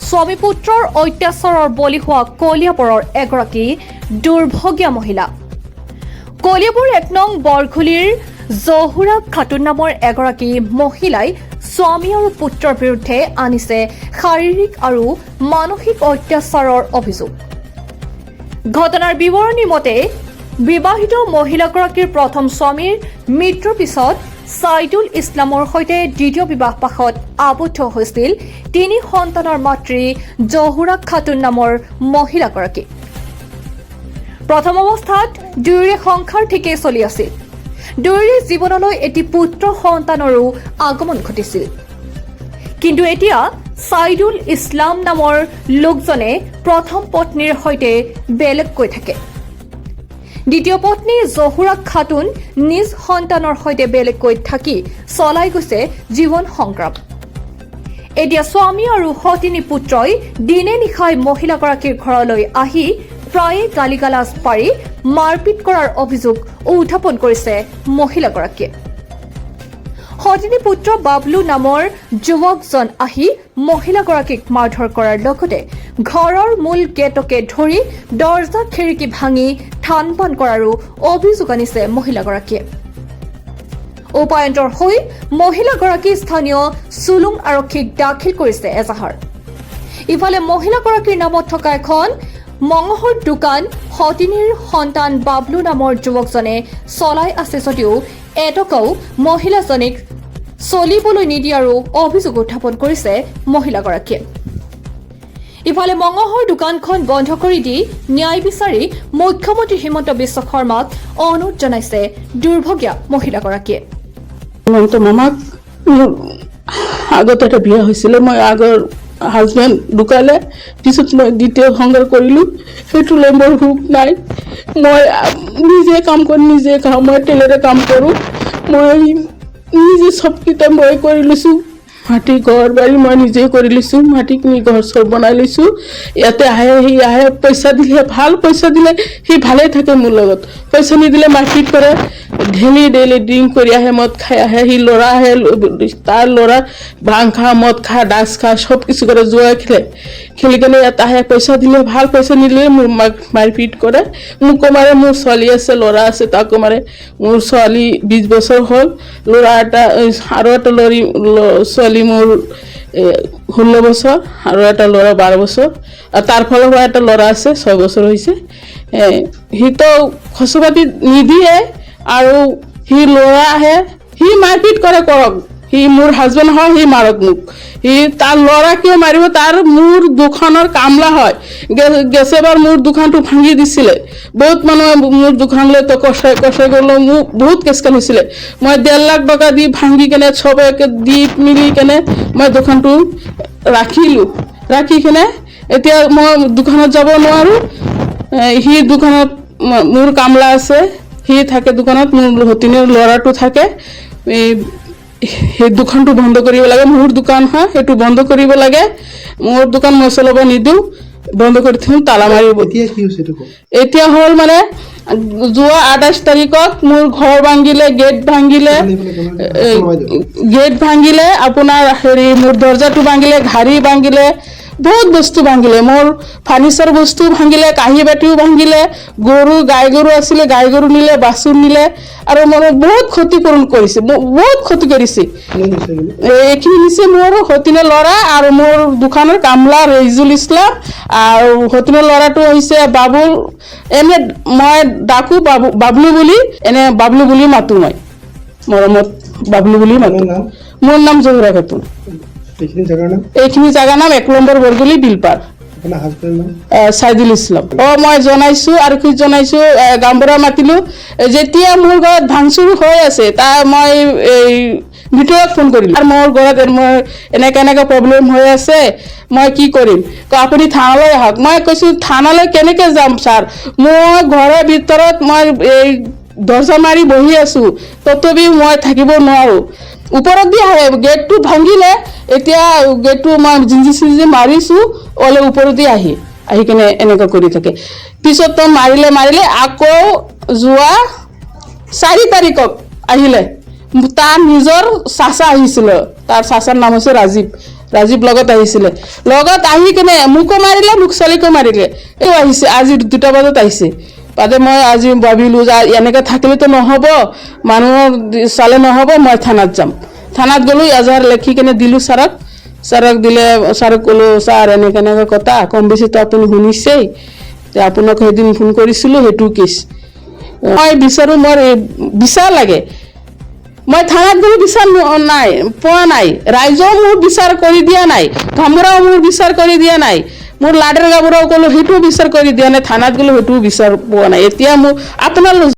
স্বামী পুত্ৰৰ অত্যাচাৰৰ বলি হোৱা কলিয়াবৰৰ এগৰাকী দুৰ্ভগীয়া মহিলা। কলিয়াবৰ ১ নং বৰঘুলিৰ জহুৰা খাতুন নামৰ এগৰাকী মহিলাই স্বামী আৰু পুত্ৰৰ বিৰুদ্ধে আনিছে শাৰীৰিক আৰু মানসিক অত্যাচাৰৰ অভিযোগ। ঘটনাৰ বিৱৰণী মতে বিবাহিত মহিলাগৰাকীৰ প্ৰথম স্বামীৰ মৃত্যুৰ পিছত ছাইদুল ইছলামৰ সৈতে দ্বিতীয় বিবাহপাশত আবদ্ধ হৈছিল ৩ সন্তানৰ মাতৃ জহুৰা খাতুন নামৰ মহিলাগৰাকী। প্ৰথম অৱস্থাত দুয়োৰে সংসাৰ ঠিকেই চলি আছিল। দুয়োৰে জীৱনলৈ এটি পুত্ৰ সন্তানৰো আগমন ঘটিছিল। কিন্তু এতিয়া ছাইদুল ইছলাম নামৰ লোকজনে প্ৰথম পত্নীৰ সৈতে বেলেগকৈ থাকে। দ্বিতীয় পত্নী জহুৰা খাতুন নিজ সন্তানৰ সৈতে বেলেগকৈ থাকি চলাই গৈছে জীৱন সংগ্ৰাম। এতিয়া স্বামী আৰু সতিনী পুত্ৰই দিনে নিশাই মহিলাগৰাকীৰ ঘৰলৈ আহি প্ৰায়ে গালিগালাজ পাৰি মাৰপিট কৰাৰ অভিযোগ উত্থাপন কৰিছে মহিলাগৰাকীয়ে। সতিনী পুত্ৰ বাবলু নামৰ যুৱকজন আহি মহিলাগৰাকীক মাৰধৰ কৰাৰ লগতে ঘৰৰ মূল গেটকে ধৰি দৰ্জা খিৰিকী ভাঙি থান বান কৰাৰো অভিযোগ আনিছে মহিলাগৰাকীয়ে। উপায়ন্তৰ হৈ মহিলাগৰাকী স্থানীয় চুলুং আৰক্ষীক দাখিল কৰিছে এজাহাৰ। ইফালে মহিলাগৰাকীৰ নামত থকা এখন মঙহৰ দোকান সতিনীৰ সন্তান বাবলু নামৰ যুৱকজনে চলাই আছে যদিও এটকাও মহিলাজনীক চলিবলৈ নিদিয়াৰো অভিযোগ উত্থাপন কৰিছে মহিলাগৰাকীয়ে। ইফালে মঙহৰ দোকানখন বন্ধ কৰি দি ন্যায় বিচাৰি মুখ্যমন্ত্ৰী হিমন্ত বিশ্ব শৰ্মাক অনুৰোধ জনাইছে দুৰ্ভগীয়া মহিলাগৰাকীয়ে। মামাক আগত এটা বিয়া হৈছিলে, মই আগৰ হাজবেণ্ড ঢুকালে, পিছত মই দ্বিতীয় সংসাৰ কৰিলোঁ। সেইটোলৈ মোৰ সুখ নাই। মই নিজে কাম কৰি নিজে খাওঁ। মই টেইলাৰে কাম কৰোঁ। মই নিজে চবকেইটা মই কৰি লৈছোঁ। মাটি ঘৰ বাৰী মই নিজে কৰি লৈছোঁ। মাটি কিনি ঘৰ চৰ বনাই লৈছোঁ। ইয়াতে আহে, সি আহে, পইচা দিলে ভাল, পইচা দিলে সি ভালে থাকে মোৰ লগত। পইচা নিদিলে মাৰপিট কৰে। ডেইলি ড্ৰিংক কৰি আহে, মদ খাই আহে। সি ল'ৰা আহে, তাৰ ল'ৰা ভাং খা, মদ খা, ডাচ খা, চব কিছু কৰে, জুৱা খেলি কেনে ইয়াত আহে। পইচা দিলে ভাল, পইচা নিদিলে মোৰ মাক মাৰপিট কৰে। মোকো মাৰে। মোৰ ছোৱালী আছে, ল'ৰা আছে, তাকো মাৰে। মোৰ ছোৱালী 20 বছৰ হ'ল, ল'ৰা এটা আৰু এটা ছোৱালী মোৰ 16 বছৰ আৰু এটা ল'ৰা 12 বছৰ। আৰু তাৰ ফালৰ পৰা এটা ল'ৰা আছে, 6 বছৰ হৈছে। সিটো খৰচ পাতি নিদিয়ে আৰু সি ল'ৰা আহে, সি মাৰপিট কৰে, কৰক। সি মোৰ হাজবেণ্ড হয়, সি মাৰক মোক। সি তাৰ ল'ৰা কিয় মাৰিব? তাৰ মোৰ দোকানৰ কামলা হয়। গেছেবাৰ মোৰ দোকানটো ভাঙি দিছিলে। বহুত মানুহে মোৰ দোকানলৈ তো কচাই গ'লো। মোক বহুত কেছ কাল হৈছিলে। মই 1.5 লাখ টকা দি ভাঙি কেনে চবকে দি মিলি কেনে মই দোকানটো ৰাখিলোঁ। ৰাখি কেনে এতিয়া মই দোকানত যাব নোৱাৰোঁ। সি দোকানত মোৰ কামলা আছে, সি থাকে দোকানত। মোৰ সতিনীৰ ল'ৰাটো থাকে। সেই দোকানটো বন্ধ কৰিব লাগে। মোৰ দোকান হয়, সেইটো বন্ধ কৰিব লাগে। মোৰ দোকান মই চলাব নিদিওঁ, বন্ধ কৰি থওঁ, তালা মাৰিব। এতিয়া হ'ল মানে যোৱা 28 তাৰিখত মোৰ ঘৰ ভাঙিলে, গেট ভাঙিলে, আপোনাৰ মোৰ দৰ্জাটো ভাঙিলে, ঘাৰি ভাঙিলে, বহুত বস্তু ভাঙিলে। মোৰ ফাৰ্নিচাৰ বস্তু ভাঙিলে, কাঁহী বাতিও ভাঙিলে। গাই গৰু আছিলে, গাই গৰু নিলে, বাচন নিলে আৰু মোৰ বহুত ক্ষতিপূৰণ কৰিছে, বহুত ক্ষতি কৰিছে। এইখিনি নিছে মোৰ সতিনীৰ ল'ৰা আৰু মোৰ দোকানৰ কামলা ৰেজুল ইছলাম আৰু সতিনীৰ ল'ৰাটো হৈছে বাবুল। এনে মই ডাকো বাবলু বুলি, এনে বাবলু বুলি মাতো। মই মৰমত বাবলু বুলি মাতো। মোৰ নাম জহুৰা খাতুন। এইখিনি জাগাৰ নাম 1 নম্বৰ বৰগুলি, বিলপাৰ। ছাইদুল ইছলাম। মই জনাইছো আৰু কি জনাইছো, গামবুঢ়া মাতিলো। যেতিয়া মোৰ ঘৰত ভাংচুৰ হৈ আছে, তাৰ মই ভিতৰত ফোন কৰিলোঁ। আৰু মোৰ ঘৰত মোৰ এনেকৈ প্ৰব্লেম হৈ আছে, মই কি কৰিম? আপুনি থানালৈ আহক। মই কৈছোঁ থানালৈ কেনেকৈ যাম ছাৰ? মই ঘৰৰ ভিতৰত মই দৰ্জা মাৰি বহি আছোঁ, তথাপিও মই থাকিব নোৱাৰোঁ। ওপৰত দি আহে, গেটটো ভাঙিলে। এতিয়া গেটটো মই জিঞ্জি মাৰিছোঁ, ওপৰত দি আহি কেনে এনেকুৱা কৰি থাকে। পিছত মাৰিলে আকৌ যোৱা 4 তাৰিখত আহিলে। তাৰ নিজৰ চাচা আহিছিলে, তাৰ চাচাৰ নাম হৈছে ৰাজীৱ লগত আহিছিলে, লগত আহি কেনে মোকো মাৰিলে, মোক ছোৱালীকো মাৰিলে। এই আহিছে আজি 2টা বজাত আহিছে। তাতে মই আজি ভাবিলোঁ যে এনেকৈ থাকিলেতো নহ'ব, মানুহক চালে নহ'ব, মই থানাত যাম। থানাত গ'লোঁ, এজাহাৰ লিখি কেনে দিলোঁ ছাৰক। ছাৰক দিলে, ছাৰক ক'লোঁ ছাৰ এনেকৈ এনেকৈ কথা, কম বেছিতো আপুনি শুনিছেই, আপোনাক সেইদিন ফোন কৰিছিলোঁ, সেইটো কেছ। মই বিচাৰোঁ, মোৰ বিচাৰ লাগে। মই থানাত গ'লে বিচাৰ নাই, পোৱা নাই। ৰাইজেও মোৰ বিচাৰ কৰি দিয়া নাই, ধমৰাও মোৰ বিচাৰ কৰি দিয়া নাই, মোৰ লাডেৰ গাঁৱৰাও ক'লোঁ সেইটোও বিচাৰ কৰি দিয়া নাই, থানাত গ'লোঁ সেইটোও বিচাৰ পোৱা নাই। এতিয়া মোক আপোনালোক